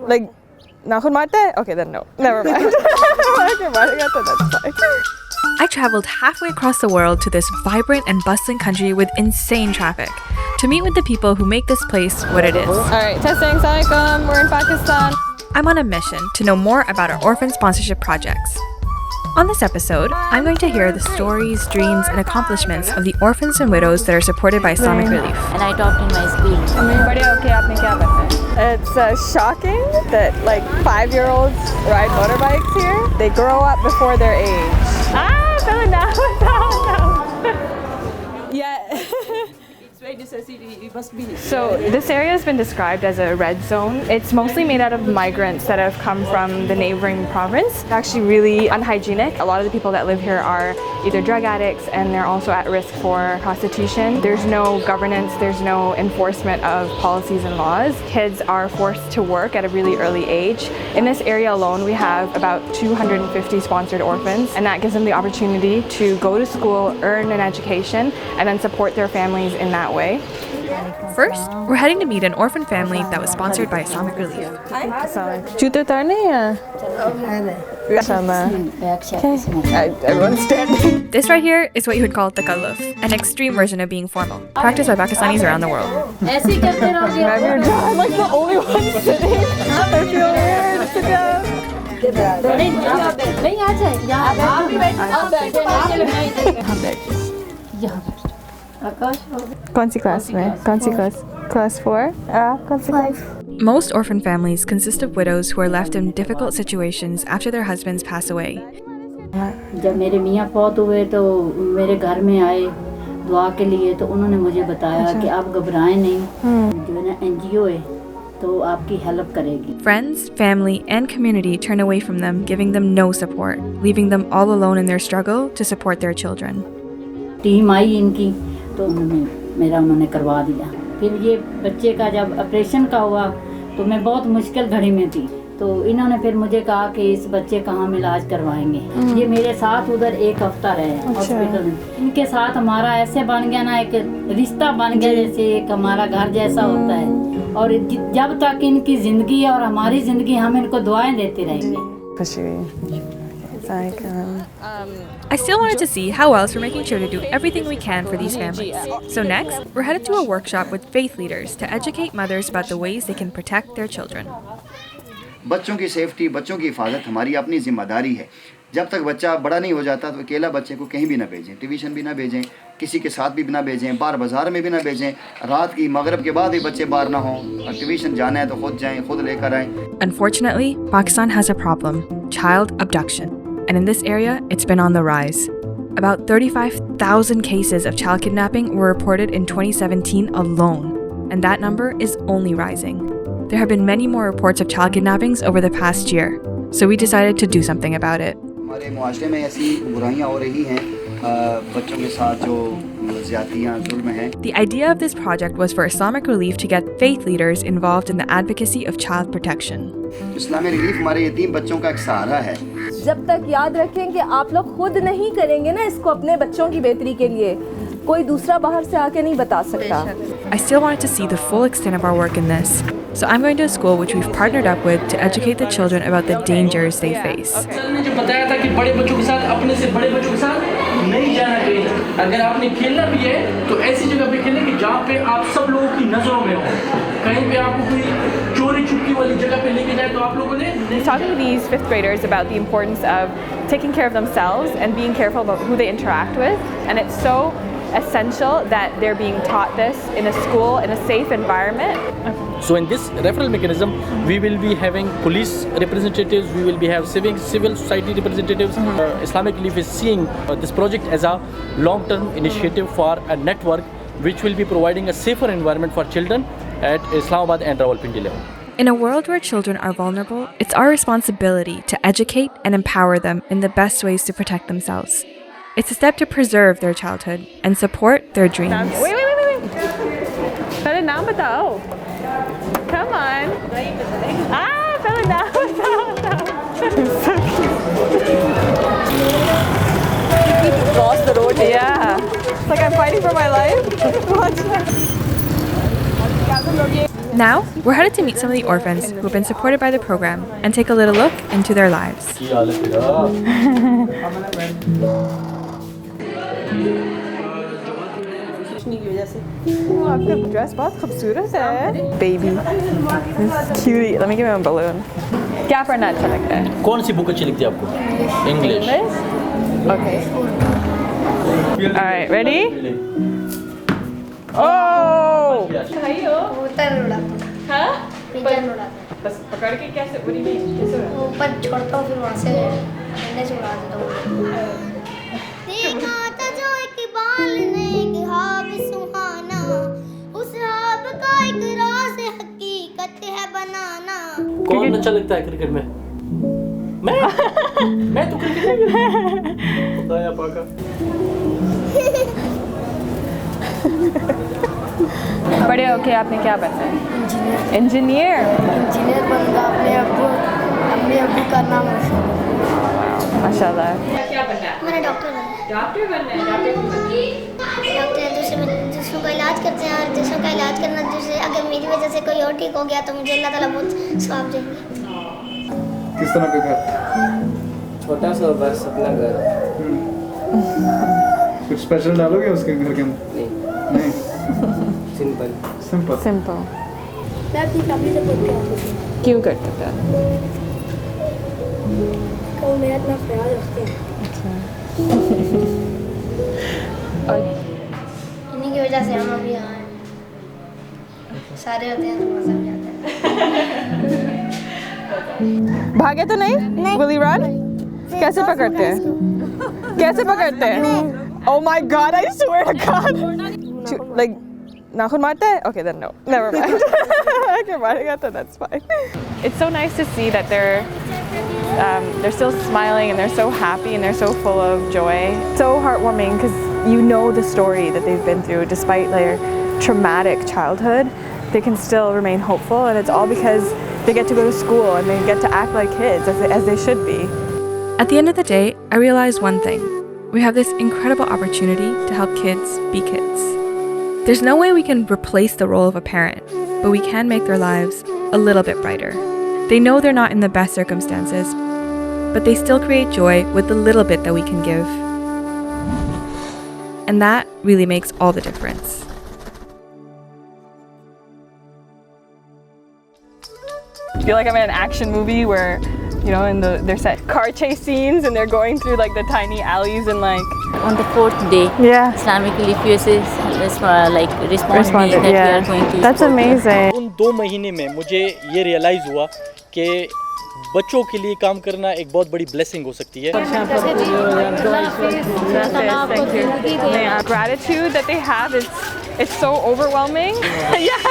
Like, nakhun marte hai? Okay, then no. Never mind. Okay, marega to that's fine. I traveled halfway across the world to this vibrant and bustling country with insane traffic to meet with the people who make this place what it is. Alright, testing. Assalamualaikum. We're in Pakistan. I'm on a mission to know more about our orphan sponsorship projects. On this episode, I'm going to hear the stories, dreams, and accomplishments of the orphans and widows that are supported by Islamic Relief. And I talked in my speech. It's shocking that like 5-year-olds ride motorbikes here. They grow up before their age. Fell down. Yeah. So this area has been described as a red zone. It's mostly made out of migrants that have come from the neighboring province. It's actually really unhygienic. A lot of the people that live here are either drug addicts and they're also at risk for prostitution. There's no governance, there's no enforcement of policies and laws. Kids are forced to work at a really early age. In this area alone, we have about 250 sponsored orphans, and that gives them the opportunity to go to school, earn an education, and then support their families in that way. First, we're heading to meet an orphan family that was sponsored by Islamic Relief. Everyone's standing. This right here is what you would call takalluf, an extreme version of being formal, practiced by Pakistanis around the world. I'm like the only one sitting. I feel weird. Sit down. कौन सी class में? कौन सी class? Class 4? कौन सी class? Most orphan families consist of widows who are left in difficult situations after their husbands pass away. जब मेरे मियाँ फौत हुए तो मेरे घर में आए दुआ के लिए, तो उन्होंने मुझे बताया कि आप घबराएं नहीं, जो है ना NGO है तो आपकी हेल्प करेगी. Friends, family, and community turn away from them, giving them no support, leaving them all alone in their struggle to support their children. Team आई इनकी तो उन्होंने करवा दिया. फिर ये बच्चे का जब ऑपरेशन का हुआ तो मैं बहुत मुश्किल घड़ी में थी, तो इन्होंने फिर मुझे कहा कि इस बच्चे का हम इलाज करवाएंगे. ये मेरे साथ उधर 1 हफ्ता रहे हॉस्पिटल में. इनके साथ हमारा ऐसे बन गया ना, एक रिश्ता बन गया जैसे एक हमारा घर जैसा होता है. और जब तक इनकी ज़िंदगी है और हमारी ज़िंदगी, हम इनको दुआएं देते रहेंगे. I still wanted to see how else we're making sure to do everything we can for these families. So next, we're headed to a workshop with faith leaders to educate mothers about the ways they can protect their children. बच्चों की safety, बच्चों की हिफाजत हमारी अपनी जिम्मेदारी है. जब तक बच्चा बड़ा नहीं हो जाता तो अकेला बच्चे को कहीं भी ना भेजें, ट्यूशन भी ना भेजें, किसी के साथ भी ना भेजें, बाज़ार में भी ना भेजें. रात की मगरिब के बाद भी बच्चे बाहर ना हों. ट्यूशन जाना है तो खुद जाएं, खुद लेकर आएं. Unfortunately, Pakistan has a problem: child abduction. And in this area, it's been on the rise. About 35,000 cases of child kidnapping were reported in 2017 alone, and that number is only rising. There have been many more reports of child kidnappings over the past year, so we decided to do something about it. हमारे मुआशरे में ऐसी बुराइयां हो रही हैं, बच्चों के साथ जो ज़्यादतियां, जुल्म हैं. The idea of this project was for Islamic Relief to get faith leaders involved in the advocacy of child protection. Islamic relief हमारे यतीम बच्चों का एक सहारा है. जब तक याद रखें कि आप लोग खुद नहीं करेंगे ना इसको अपने बच्चों की बेहतरी के लिए, कोई दूसरा बाहर से आके नहीं बता सकता. I still wanted to see the full extent of our work in this, so I'm going to a school which we've partnered up with to educate the children about the dangers they face. ने जो बताया था कि बड़े बच्चों के साथ, अपने से बड़े बच्चों के साथ नहीं जाना चाहिए. अगर आपने खेलना भी है तो ऐसी जगह पे खेलें कि जहाँ पे आप सब लोगों की नज़रों में हो. कहीं पे आपको कोई चोरी छुपकी वाली जगह पे लेके जाए तो आप लोगों ने Talking to these 5th graders about the importance of taking care of themselves and being careful about who they interact with, and it's so essential that they're being taught this in a school, in a safe environment. So in this referral mechanism, we will be having police representatives, we will be have civil society representatives. Islamic Relief is seeing this project as a long-term initiative for a network which will be providing a safer environment for children at Islamabad and Rawalpindi level. In a world where children are vulnerable, it's our responsibility to educate and empower them in the best ways to protect themselves. It's a step to preserve their childhood and support their dreams. Wait. पहले नाम बताओ. Come on. पहले नाम बताओ. Cross the road. Yeah. It's like I'm fighting for my life. Watch that. Now, we're headed to meet some of the orphans who have been supported by the program and take a little look into their lives. आपका dress बहुत खूबसूरत है baby cutie let me give him a balloon क्या पढ़ना अच्छा लगता है कौन सी बुक अच्छी लगती है आपको? English. okay alright ready oh उतर उड़ाता हाँ पिजन उड़ाता बस पकड़ के कैसे what do you mean कैसे उड़ाता ऊपर छोड़ता हूँ फिर वहाँ से अंडे से उड़ा देता हूँ देखा था जो एक बाल ने एक ख्वाब सुहाना उस ख्वाब का एक राज हकीकत है बनाना कौन अच्छा लगता है क्रिकेट में? मैं तो क्रिकेट में खुदाया पाका। बड़े होके आपने क्या बनना है इंजीनियर बनूंगा अपने अब्बू का नाम रोशन माशाल्लाह क्या बनना है मैंने डॉक्टर बनना डॉक्टर बनना है डॉक्टर दूसरों का इलाज करते हैं और दूसरों का इलाज करना दूसरे अगर मेरी वजह से कोई और ठीक हो गया तो मुझे अल्लाह ताला बहुत सवाब देंगे किस तरह का घर? छोटा सा बस अपना घर। कुछ स्पेशल डालोगे उसके घर के अंदर? नहीं सिंपल सिंपल मैं अपनी फैमिली से बहुत प्यार करती हूँ क्यों करते थे वो मेरा इतना ख्याल रखते हैं और इन्हीं की वजह से हम अभी यहाँ हैं सारे होते हैं तो मज़ा भी आता है भागे तो नहीं will he run कैसे पकड़ते हैं कैसे पकड़ते हैं oh my god I swear to god like नाखून मारते हैं okay then no never mind okay मारेगा तो that's fine it's so nice to see that they're still smiling and they're so happy and they're so full of joy so heartwarming because you know the story that they've been through despite their traumatic childhood they can still remain hopeful and it's all because they get to go to school and they get to act like kids as they should be. At the end of the day, I realized one thing. We have this incredible opportunity to help kids be kids. There's no way we can replace the role of a parent, but we can make their lives a little bit brighter. They know they're not in the best circumstances, but they still create joy with the little bit that we can give. And that really makes all the difference. I feel like I'm in an action movie where, you know, they're set car chase scenes and they're going through like the tiny alleys and like. On the fourth day, Yeah. Islamic relief forces responded that we are going to. That's amazing. उन 2 महीने में मुझे ये realise हुआ कि बच्चों के लिए काम करना एक बहुत बड़ी ब्लेसिंग हो सकती है। Gratitude that they have is it's so overwhelming. Yeah.